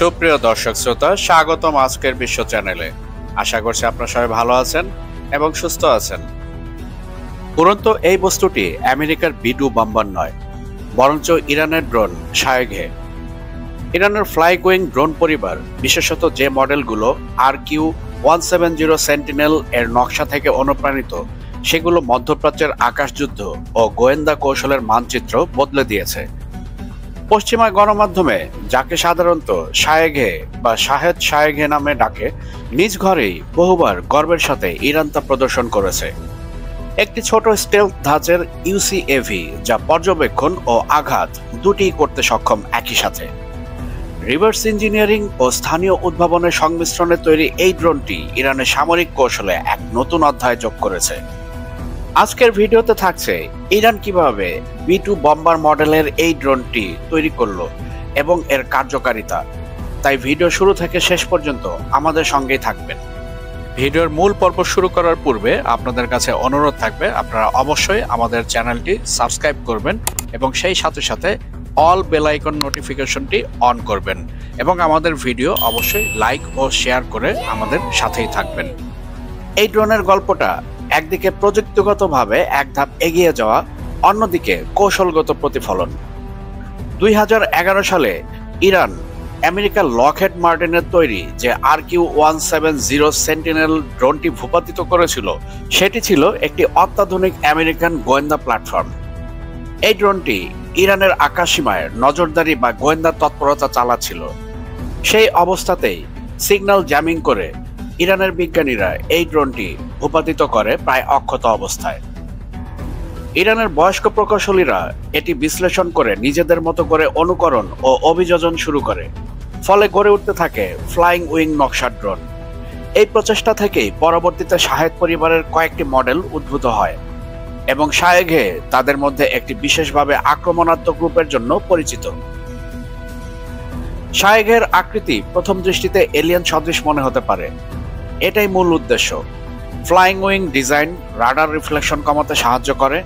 সুপ্রিয় দর্শক শ্রোতা, স্বাগতম আজকের বিশ্ব চ্যানেলে। আশা করছি আপনারা সবাই ভালো আছেন এবং সুস্থ আছেন। উড়ন্ত এই বস্তুটি আমেরিকার বি-2 বম্বার নয়, বরঞ্চ ইরানের ড্রোন শায়েঘে। ইরানের ফ্লাই গোয়িং ড্রোন পরিবার, বিশেষত যে মডেলগুলো RQ-170 সেন্টিনেল এর নকশা থেকে অনুপ্রাণিত, সেগুলো মধ্যপ্রাচ্যের আকাশযুদ্ধ ও গোয়েন্দা কৌশলের মানচিত্র বদলে দিয়েছে। পশ্চিমা গণমাধ্যমে যাকে সাধারণত শায়েঘে বা শাহেদ শায়েঘে নামে ডাকে, নিজ ঘরেই বহুবার গর্বের সাথে ইরান তা প্রদর্শন করেছে। একটি ছোট স্টেলথ ধাঁচের UCAV, যা পর্যবেক্ষণ ও আঘাত দুটিই করতে সক্ষম একই সাথে। রিভার্স ইঞ্জিনিয়ারিং ও স্থানীয় উদ্ভাবনের সংমিশ্রণে তৈরি এই ড্রোনটি ইরানের সামরিক কৌশলে এক নতুন অধ্যায় যোগ করেছে। আজকের ভিডিওতে থাকছে ইরান কিভাবে বি-2 বম্বার মডেলের এই ড্রোনটি তৈরি করলো এবং এর কার্যকারিতা। তাই ভিডিও শুরু থেকে শেষ পর্যন্ত আমাদের সঙ্গেই থাকবেন। ভিডিওর মূল পর্ব শুরু করার পূর্বে আপনাদের কাছে অনুরোধ থাকবে, আপনারা অবশ্যই আমাদের চ্যানেলটি সাবস্ক্রাইব করবেন এবং সেই সাথে সাথে অল বেল আইকন নোটিফিকেশনটি অন করবেন এবং আমাদের ভিডিও অবশ্যই লাইক ও শেয়ার করে আমাদের সাথেই থাকবেন। এই ড্রোনের গল্পটা একদিকে প্রযুক্তিগতভাবে এক ধাপ এগিয়ে যাওয়া, অন্যদিকে কৌশলগত প্রতিফলন। 2011 সালে ইরান আমেরিকার লকহেড মার্টিনের তৈরি যে RQ-170 সেন্টিনেল ড্রোনটি ভূপাতিত করেছিল, সেটি ছিল একটি অত্যাধুনিক আমেরিকান গোয়েন্দা প্ল্যাটফর্ম। এই ড্রোনটি ইরানের আকাশসীমায় নজরদারি বা গোয়েন্দা তৎপরতা চালাচ্ছিল। সেই অবস্থাতেই সিগন্যাল জ্যামিং করে ইরানের বিজ্ঞানীরা এই ড্রোনটি ভূপাতিত করে প্রায় অক্ষত অবস্থায়। ইরানের বয়স্ক প্রকৌশলীরা এটি বিশ্লেষণ করে নিজেদের মতো করে অনুকরণ ও অভিযোজন শুরু করে, ফলে গড়ে উঠতে থাকে ফ্লাইং উইং নকশার ড্রোন। এই প্রচেষ্টা থেকেই পরবর্তীতে শাহেদ পরিবারের কয়েকটি মডেল উদ্ভূত হয় এবং শায়েঘে তাদের মধ্যে একটি বিশেষভাবে আক্রমণাত্মক রূপের জন্য পরিচিত। শায়েঘের আকৃতি প্রথম দৃষ্টিতে এলিয়েন সদৃশ মনে হতে পারে, এটাই মূল উদ্দেশ্য। Flying wing design radar reflection কমাতে সাহায্য করে,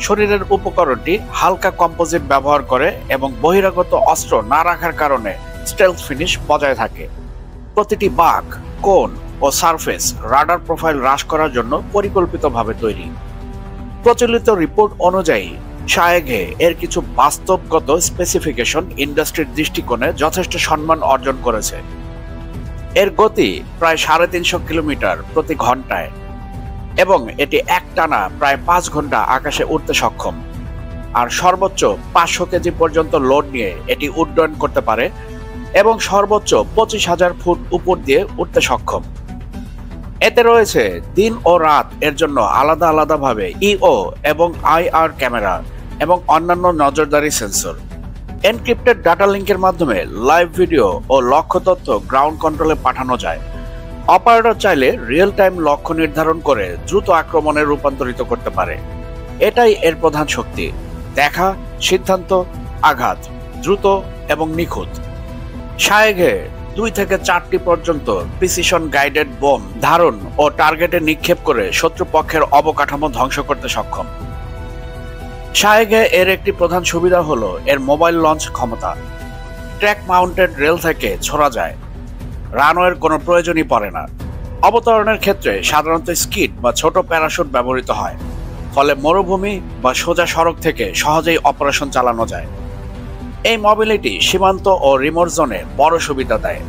শরীরের উপকরণটি হালকা কম্পোজিট ব্যবহার করে এবং বহিরাগত অস্ত্র না রাখার কারণে স্টেলথ ফিনিশ বজায় থাকে। প্রতিটি বাঁক, কোণ ও সারফেস রাডার প্রোফাইল হ্রাস করার জন্য পরিকল্পিতভাবে তৈরি। প্রচলিত রিপোর্ট অনুযায়ী শায়েঘে এর কিছু বাস্তবগত স্পেসিফিকেশন ইন্ডাস্ট্রির দৃষ্টিকোণে যথেষ্ট সম্মান অর্জন করেছে। এর গতি প্রায় 350 কিলোমিটার প্রতি ঘন্টায় এবং এটি একটানা প্রায় 5 ঘন্টা আকাশে উড়তে সক্ষম। আর সর্বোচ্চ 500 কেজি পর্যন্ত লোড নিয়ে এটি উড্ডয়ন করতে পারে এবং সর্বোচ্চ 25,000 ফুট উপর দিয়ে উঠতে সক্ষম। এতে রয়েছে দিন ও রাত এর জন্য আলাদা আলাদাভাবে EO এবং IR ক্যামেরা এবং অন্যান্য নজরদারি সেন্সর। এনক্রিপ্টেড ডাটা লিঙ্কের মাধ্যমে লাইভ ভিডিও ও লক্ষ্য তথ্য গ্রাউন্ড কন্ট্রোলে পাঠানো যায়। অপারেটর চাইলে রিয়েল টাইম লক্ষ্য নির্ধারণ করে দ্রুত আক্রমণে রূপান্তরিত করতে পারে। এটাই এর প্রধান শক্তি: দেখা, সিদ্ধান্ত, আঘাত, দ্রুত এবং নিখুঁত। শায়েঘে 2 থেকে 4টি পর্যন্ত প্রিসিশন গাইডেড বোম ধারণ ও টার্গেটে নিক্ষেপ করে শত্রুপক্ষের অবকাঠামো ধ্বংস করতে সক্ষম। শায়েঘে এর একটি প্রধান সুবিধা হলো এর মোবাইল লঞ্চ ক্ষমতা। ট্র্যাক মাউন্টেড রেল থেকে ছোড়া যায়, রানওয়ের কোনো প্রয়োজনই পড়ে না। অবতরণের ক্ষেত্রে সাধারণত স্কিড বা ছোট প্যারাশুট ব্যবহৃত হয়, ফলে মরুভূমি বা সোজা সড়ক থেকে সহজেই অপারেশন চালানো যায়। এই মোবিলিটি সীমান্ত ও রিমোট জোনে বড় সুবিধা দেয়।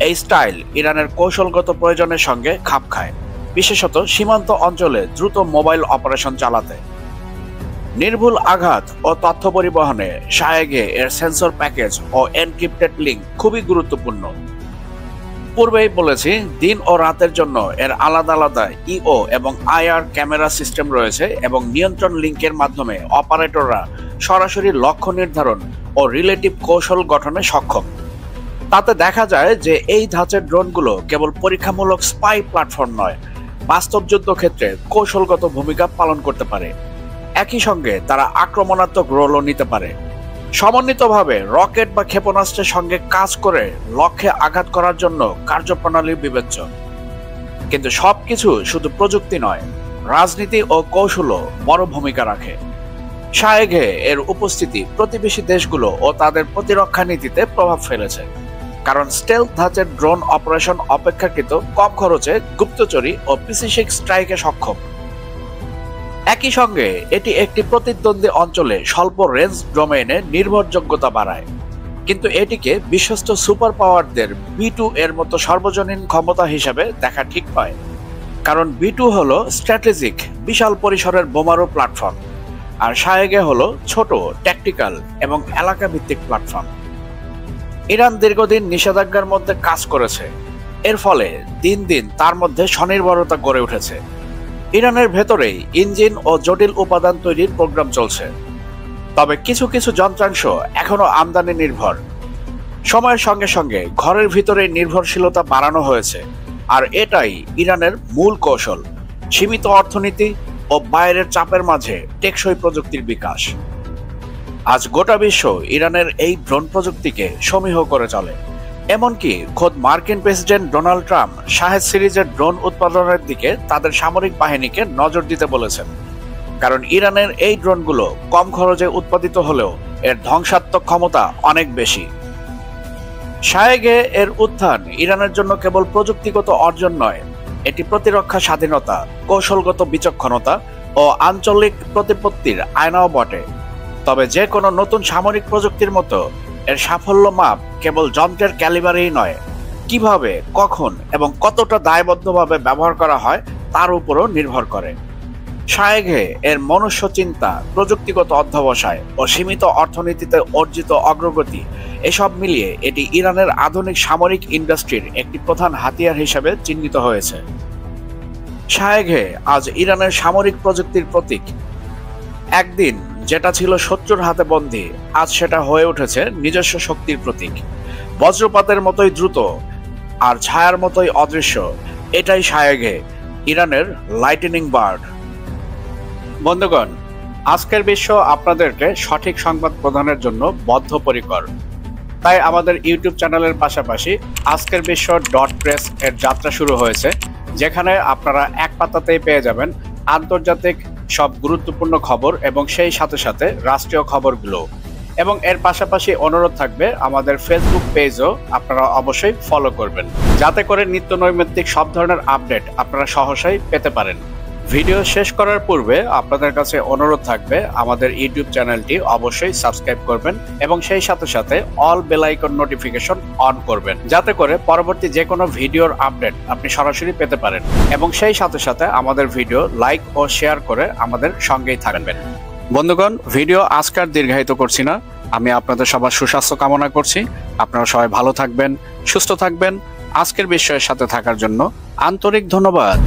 এই স্টাইল ইরানের কৌশলগত প্রয়োজনের সঙ্গে খাপ খায়, বিশেষত সীমান্ত অঞ্চলে দ্রুত মোবাইল অপারেশন চালাতে। নির্ভুল আঘাত ও তথ্য পরিবহনে শায়েঘে এর সেন্সর প্যাকেজ ও এনক্রিপ্টেড লিঙ্ক খুবই গুরুত্বপূর্ণ। পূর্বেই বলেছি, দিন ও রাতের জন্য এর আলাদা আলাদা EO এবং IR ক্যামেরা সিস্টেম রয়েছে এবং নিয়ন্ত্রণ লিঙ্কের মাধ্যমে অপারেটররা সরাসরি লক্ষ্য নির্ধারণ ও রিলেটিভ কৌশল গঠনে সক্ষম। তাতে দেখা যায় যে এই ধাঁচের ড্রোনগুলো কেবল পরীক্ষামূলক স্পাই প্ল্যাটফর্ম নয়, বাস্তব যুদ্ধক্ষেত্রে কৌশলগত ভূমিকা পালন করতে পারে। একই সঙ্গে তারা আক্রমণাত্মক রোলও নিতে পারে। সমন্বিতভাবে রকেট বা ক্ষেপণাস্ত্রের সঙ্গে কাজ করে লক্ষ্যে আঘাত করার জন্য কার্যপ্রণালী বিবেচ্য। কিন্তু সবকিছু শুধু প্রযুক্তি নয়, রাজনীতি ও কৌশলও বড় ভূমিকা রাখে। শায়েঘে এর উপস্থিতি প্রতিবেশী দেশগুলো ও তাদের প্রতিরক্ষা নীতিতে প্রভাব ফেলেছে। কারণ স্টেলথ ধাঁচের ড্রোন অপারেশন অপেক্ষাকৃত কম খরচে গুপ্তচুরি ও প্রিসিশন স্ট্রাইকে সক্ষম। একই সঙ্গে এটি একটি প্রতিদ্বন্দ্বী অঞ্চলে স্বল্প রেঞ্জ ডোমেইনে নির্ভরযোগ্যতা বাড়ায়, কিন্তু এটিকে বিশ্বস্ত সুপার পাওয়ারদের B2 এর মতো সর্বজনীন ক্ষমতা হিসেবে দেখা ঠিক নয়, কারণ B2 হলো স্ট্র্যাটেজিক বিশাল পরিসরের বোমারু প্ল্যাটফর্ম, আর শায়েগে হলো ছোট ট্যাকটিক্যাল এবং এলাকা ভিত্তিক প্ল্যাটফর্ম। ইরান দীর্ঘদিন নিষেধাজ্ঞার মধ্যে কাজ করেছে, এর ফলে দিন দিন তার মধ্যে স্বনির্ভরতা গড়ে উঠেছে। ইরানের ভেতরেই ইঞ্জিন ও জটিল উপাদান তৈরির প্রোগ্রাম চলছে, তবে কিছু কিছু যন্ত্রাংশ এখনো আমদানি নির্ভর। সময়ের সঙ্গে সঙ্গে ঘরের ভিতরে নির্ভরশীলতা বাড়ানো হয়েছে, আর এটাই ইরানের মূল কৌশল: সীমিত অর্থনীতি ও বাইরের চাপের মাঝে টেকসই প্রযুক্তির বিকাশ। আজ গোটা বিশ্ব ইরানের এই ড্রোন প্রযুক্তিকে সমীহ করে চলে। এমনকি খোদ মার্কিন প্রেসিডেন্ট ডোনাল্ড ট্রাম্প শাহেদ সিরিজের ড্রোন উৎপাদনের দিকে তাদের সামরিক বাহিনীকে নজর দিতে বলেছেন, কারণ ইরানের এই ড্রোনগুলো কম খরচে উৎপাদিত হলেও এর ধ্বংসাত্মক ক্ষমতা অনেক বেশি। শায়েগে এর উত্থান ইরানের জন্য কেবল প্রযুক্তিগত অর্জন নয়, এটি প্রতিরক্ষা স্বাধীনতা, কৌশলগত বিচক্ষণতা ও আঞ্চলিক প্রতিপত্তির আয়নাও বটে। তবে যে কোনো নতুন সামরিক প্রযুক্তির মতো এর সাফল্য মাপ কেবল যন্ত্রের ক্যালিবারেই নয়, কিভাবে, কখন এবং কতটা দায়বদ্ধভাবে ব্যবহার করা হয় তার উপরও নির্ভর করে। শায়েগে এর মনুষ্য চিন্তা, প্রযুক্তিগত অধ্যবসায় ও সীমিত অর্থনীতিতে অর্জিত অগ্রগতি, এসব মিলিয়ে এটি ইরানের আধুনিক সামরিক ইন্ডাস্ট্রির একটি প্রধান হাতিয়ার হিসেবে চিহ্নিত হয়েছে। শায়েগে আজ ইরানের সামরিক প্রযুক্তির প্রতীক। একদিন যেটা ছিল শত্রুর হাতে বন্দী, আজ সেটা হয়ে উঠেছে নিজস্ব শক্তির প্রতীক। বজ্রপাতের মতোই দ্রুত আর ছায়ার মতোই অদৃশ্য, এটাই শায়েগে, ইরানের লাইটেনিং বার্ড। বন্ধুগণ, আজকের বিশ্ব আপনাদেরকে সঠিক সংবাদ প্রদানের জন্য বদ্ধপরিকর। তাই আমাদের ইউটিউব চ্যানেলের পাশাপাশি আজকের বিশ্ব .প্রেস এর যাত্রা শুরু হয়েছে, যেখানে আপনারা এক পাতাতেই পেয়ে যাবেন আন্তর্জাতিক সব গুরুত্বপূর্ণ খবর এবং সেই সাথে সাথে রাষ্ট্রীয় খবরগুলো। এবং এর পাশাপাশি অনুরোধ থাকবে আমাদের ফেসবুক পেজও আপনারা অবশ্যই ফলো করবেন, যাতে করে নিত্য নৈমিত্তিক সব ধরনের আপডেট আপনারা সহসাই পেতে পারেন। ভিডিও শেষ করার পূর্বে আপনাদের কাছে অনুরোধ থাকবে আমাদের ইউটিউব চ্যানেলটি অবশ্যই সাবস্ক্রাইব করবেন এবং সেই সাথে সাথে all bell icon notification on করবেন, যাতে করে পরবর্তী যে কোনো ভিডিওর আপডেট আপনি সরাসরি পেতে পারেন। এবং সেই সাথে সাথে আমাদের ভিডিও লাইক ও শেয়ার করে আমাদের সঙ্গেই থাকবেন। বন্ধুগণ, ভিডিও আজকার দীর্ঘায়িত করছি না, আমি আপনাদের সবার সুস্বাস্থ্য কামনা করছি। আপনারা সবাই ভালো থাকবেন, সুস্থ থাকবেন। আজকের বিষয়ের সাথে থাকার জন্য আন্তরিক ধন্যবাদ।